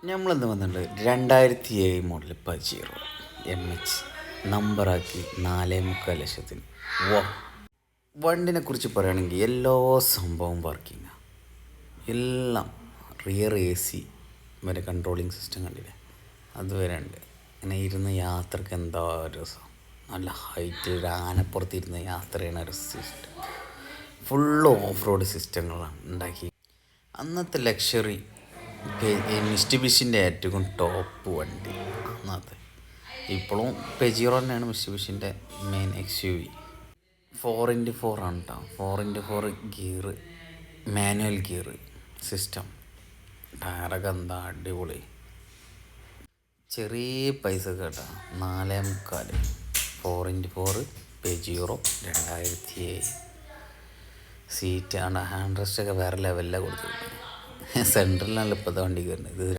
നമ്മളിന്ന് വന്നിട്ടുണ്ട് 2007 model Pajero MH നമ്പറാക്കി 4.25 ലക്ഷത്തിന്. വാ, വണ്ടിനെ കുറിച്ച് പറയുകയാണെങ്കിൽ എല്ലാ സംഭവം വർക്കിംഗ്, എല്ലാം റിയർ AC വരെ കൺട്രോളിങ് സിസ്റ്റം കണ്ടില്ലേ, അതുവരെ ഉണ്ട്. ഇങ്ങനെ ഇരുന്ന് യാത്രക്ക് എന്താ രസം, നല്ല ഹൈറ്റ് ഒരു ആനപ്പുറത്ത് ഇരുന്ന് യാത്ര ചെയ്യണ ഒരു സിസ്റ്റം. ഫുള്ള് ഓഫ് റോഡ് സിസ്റ്റങ്ങളാണ് ഉണ്ടാക്കി. അന്നത്തെ ലക്ഷറി മിസ്റ്റുബിഷിൻ്റെ ഏറ്റവും ടോപ്പ് വണ്ടി അന്നത്തെ. ഇപ്പോഴും പെജീറോ തന്നെയാണ് മിസ്റ്റുബിഷിൻ്റെ മെയിൻ XUV. 4x4 ആണ് കേട്ടോ. 4x4 gear, manual gear system. ടയറൊക്കെ എന്താ അടിപൊളി. ചെറിയ പൈസ കേട്ടോ, 4.25. 4x4 പെജീറോ 2007. സീറ്റ് ഹാൻഡ് റെസ്റ്റൊക്കെ വേറെ ലെവലിലാണ് കൊടുത്തിരിക്കുന്നത്. സെൻട്രലിലാണ് ഇപ്പോൾ വണ്ടി കയറുന്നത്. ഇത്